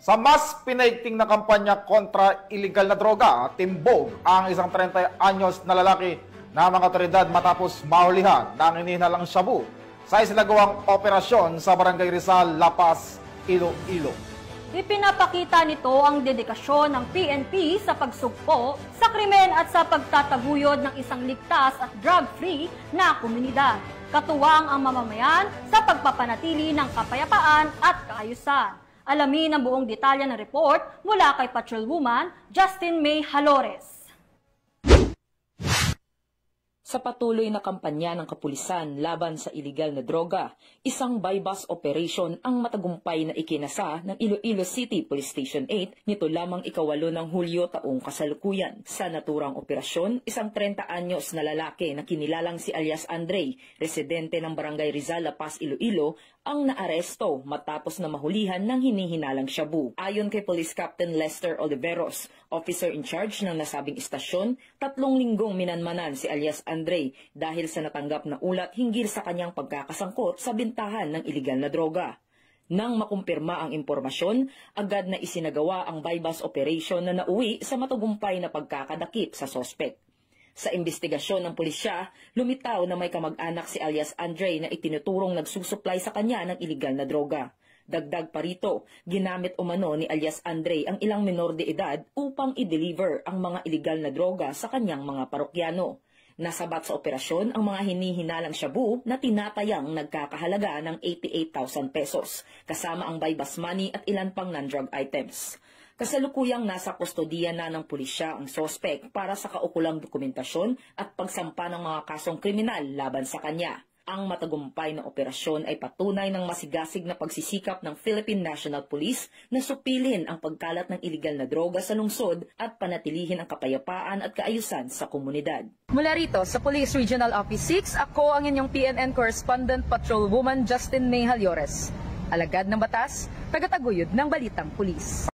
Sa mas pinaigting na kampanya kontra iligal na droga, timbog ang isang 30 anyos na lalaki na mga otoridad matapos mahulihan ng inihinalang shabu sa isinagawang operasyon sa Barangay Rizal, La Paz, Iloilo. Ipinapakita nito ang dedikasyon ng PNP sa pagsugpo sa krimen at sa pagtataguyod ng isang ligtas at drug-free na komunidad. Katuwang ang mamamayan sa pagpapanatili ng kapayapaan at kaayusan. Alamin ang buong detalye ng report mula kay Patrolwoman Justin May Halores. Sa patuloy na kampanya ng kapulisan laban sa iligal na droga, isang buy-bust operation ang matagumpay na ikinasa ng Iloilo City Police Station 8 nito lamang 8 ng Hulyo taong kasalukuyan. Sa naturang operasyon, isang 30 anyos na lalaki na kinilalang si alias Andre, residente ng Barangay Rizal, La Paz, Iloilo, ang naaresto matapos na mahulihan ng hinihinalang shabu. Ayon kay Police Captain Lester Oliveros, officer in charge ng nasabing istasyon, 3 linggong minanmanan si alias Andre dahil sa natanggap na ulat hinggil sa kanyang pagkakasangkot sa bintahan ng iligal na droga. Nang makumpirma ang impormasyon, agad na isinagawa ang buy-bust operation na nauwi sa matagumpay na pagkakadakip sa sospek. Sa investigasyon ng pulisya, lumitaw na may kamag-anak si alias Andre na itinuturong nagsusupply sa kanya ng iligal na droga. Dagdag pa rito, ginamit umano ni alias Andre ang ilang menor de edad upang i-deliver ang mga iligal na droga sa kanyang mga parokyano. Nasabat sa operasyon ang mga hinihinalang shabu na tinatayang nagkakahalaga ng 88,000 pesos, kasama ang buy-bust money at ilan pang non-drug items. Kasalukuyang nasa kustodiya na ng pulisya ang sospek para sa kaukulang dokumentasyon at pagsampa ng mga kasong kriminal laban sa kanya. Ang matagumpay na operasyon ay patunay ng masigasig na pagsisikap ng Philippine National Police na supilin ang pagkalat ng iligal na droga sa lungsod at panatilihin ang kapayapaan at kaayusan sa komunidad. Mula rito sa Police Regional Office 6, ako ang inyong PNN Correspondent Patrolwoman Justin May Halores. Alagad ng batas, tagataguyod ng Balitang Pulis.